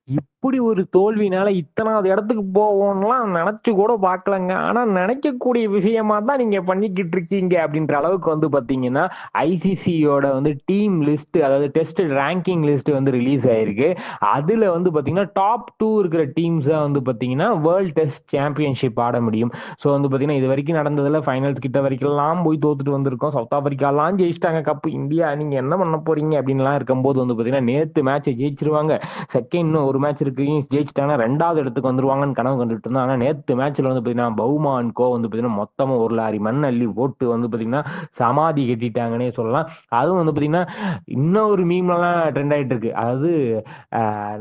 இப்படி ஒரு தோல்வினால இத்தனாவது இடத்துக்கு போவோம்லாம் நினைச்சு கூட பார்க்கலங்க. ஆனா நினைக்கக்கூடிய விஷயமா தான் நீங்க பண்ணிக்கிட்டு இருக்கீங்க அப்படின்ற அளவுக்கு வந்து பாத்தீங்கன்னா, ஐசிசியோட வந்து டீம் லிஸ்ட், அதாவது டெஸ்ட் ரேங்கிங் லிஸ்ட் வந்து ரிலீஸ் ஆயிருக்கு. அதுல வந்து பாத்தீங்கன்னா டாப் 2 இருக்கிற டீம்ஸ் தான் வந்து பாத்தீங்கன்னா வேர்ல்ட் டெஸ்ட் சாம்பியன்ஷிப் ஆட முடியும். ஸோ வந்து பாத்தீங்கன்னா இது வரைக்கும் நடந்ததுல ஃபைனல்ஸ் கிட்ட வரைக்கும் போய் தோத்துட்டு வந்திருக்கோம். சவுத் ஆப்பிரிக்காலாம் ஜெயிச்சிட்டாங்க கப்பு. இந்தியா நீங்க என்ன பண்ண போறீங்க அப்படின்லாம் இருக்கும்போது வந்து பாத்தீங்கன்னா நேத்து மேட்ச் ஜெயிச்சிருவாங்க. செகண்ட் இன்னும் ஒரு மேட்ச் இருக்கு, ஜெயிச்சிட்டாங்கன்னா 2வது இடத்துக்கு வந்துருவாங்கன்னு கனவு கண்டுட்டு இருந்தோம். ஆனா நேத்து மேட்ச்ல வந்து பாத்தீங்கன்னா பவுமா அண்ட் கோ வந்து பாத்தீங்கன்னா மொத்தமா ஒரு லாரி மண் அள்ளி போட்டு வந்து பாத்தீங்கன்னா சமாதி கட்டிட்டாங்கன்னே சொல்லலாம். அதுவும் வந்து பாத்தீங்கன்னா இன்னும் ஒரு மீம்லாம் ட்ரெண்ட் ஆயிட்டு இருக்கு. அதாவது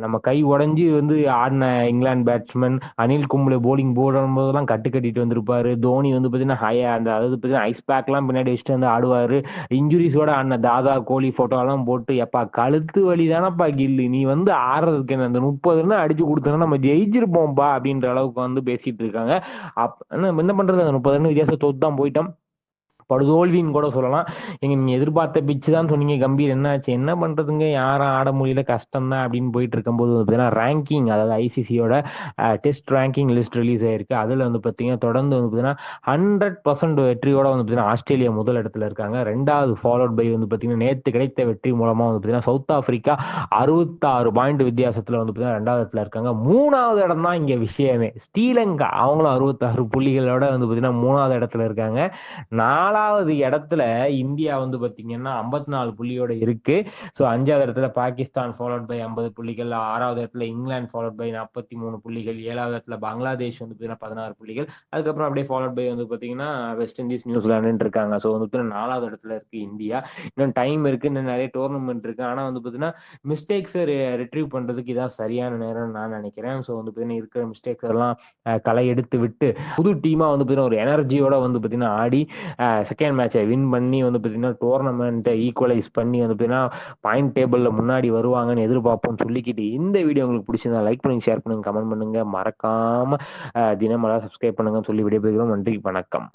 நம்ம கை உடைஞ்சு வந்து ஆடின இங்கிலாந்து பேட்ஸ்மேன் அனில் கும்ளே போலிங் போடும் போதெல்லாம் கட்டு கட்டிட்டு வந்திருப்பாரு. தோனி வந்து பாத்தீங்கன்னா அந்த அதாவது பாத்தீங்கன்னா ஐஸ் பேக்லாம் பின்னாடி வச்சுட்டு வந்து ஆடுவாரு. இன்ஜுரிஸோட ஆடின தாதா கோலி போட்டோ எல்லாம் போட்டு, எப்பா கழுத்து வலி தானப்பா கில்லு, நீ வந்து ஆடுறதுக்கு என்ன, அந்த 30 ரன் அடிச்சு கொடுத்தா நம்ம ஜெயிச்சிருப்போம்பா அப்படின்ற அளவுக்கு வந்து பேசிட்டு இருக்காங்க. என்ன பண்றது, அந்த 30 ரன் வித்தியாசம் தோத்து தான் போயிட்டோம். படுதோல்வின்னு கூட சொல்லலாம். நீங்க எதிர்பார்த்த பிச்சு தான் சொன்னீங்க கம்பீர், என்ன ஆச்சு, என்ன பண்றதுங்க, யாரும் ஆட முடியல, கஷ்டம் தான் அப்படின்னு போயிட்டு இருக்கும்போது பார்த்தீங்கன்னா ரேங்கிங், அதாவது ஐசிசியோட டெஸ்ட் ரேங்கிங் லிஸ்ட் ரிலீஸ் ஆயிருக்கு. அதுல வந்து பார்த்தீங்கன்னா தொடர்ந்து வந்து பார்த்தீங்கன்னா 100% வெற்றியோட வந்து பார்த்தீங்கன்னா ஆஸ்திரேலியா முதல் இடத்துல இருக்காங்க. ரெண்டாவது ஃபாலோட் பை வந்து பார்த்தீங்கன்னா நேற்று கிடைத்த வெற்றி மூலமா வந்து பார்த்தீங்கன்னா சவுத் ஆப்பிரிக்கா 66 பாயிண்ட் வித்தியாசத்துல வந்து பார்த்தீங்கன்னா ரெண்டாவது இடத்துல இருக்காங்க. மூணாவது இடம் தான் இங்க விஷயமே, ஸ்ரீலங்கா அவங்களும் 66 புள்ளிகளோட வந்து பார்த்தீங்கன்னா மூணாவது இடத்துல இருக்காங்க. 4வது இடத்துல இந்தியா வந்து பாத்தீங்கன்னா 54 புள்ளியோட இருக்கு. ஸோ 5வது இடத்துல பாகிஸ்தான் ஃபாலோட் பை 50 புள்ளிகள், 6வது இடத்துல இங்கிலாந்து ஃபாலோட் பை 43 புள்ளிகள், 7வது இடத்துல பங்களாதேஷ் வந்து பார்த்தீங்கன்னா 16 புள்ளிகள், அதுக்கப்புறம் அப்படியே ஃபாலோட் பை வந்து பார்த்தீங்கன்னா வெஸ்ட் இண்டீஸ் நியூசிலாண்டு இருக்காங்க. ஸோ வந்து பார்த்தீங்கன்னா 4வது இடத்துல இருக்கு இந்தியா. இன்னும் டைம் இருக்கு, இன்னும் நிறைய டோர்னமெண்ட் இருக்கு. ஆனால் வந்து பார்த்தீங்கன்னா மிஸ்டேக்ஸை ரிட்ரீவ் பண்றதுக்கு இதான் சரியான நேரம் நான் நினைக்கிறேன். ஸோ வந்து பார்த்தீங்கன்னா இருக்கிற மிஸ்டேக்ஸ் எல்லாம் களை எடுத்து விட்டு புது டீமா வந்து பார்த்தீங்கன்னா ஒரு எனர்ஜியோட வந்து பார்த்தீங்கன்னா ஆடி செகண்ட் மேட்சை வின் பண்ணி வந்து பார்த்தீங்கன்னா டோர்னமெண்ட்டை ஈக்குவலைஸ் பண்ணி வந்து பார்த்தீங்கன்னா பாயிண்ட் டேபிளில் முன்னாடி வருவாங்கன்னு எதிர்பார்ப்போம்னு சொல்லிக்கிட்டு, இந்த வீடியோ உங்களுக்கு பிடிச்சிருந்தா லைக் பண்ணுங்க, ஷேர் பண்ணுங்க, கமெண்ட் பண்ணுங்க, மறக்காம தினமலா சப்ஸ்கிரைப் பண்ணுங்கன்னு சொல்லி விடைபெறுகிறோம். நன்றி, வணக்கம்.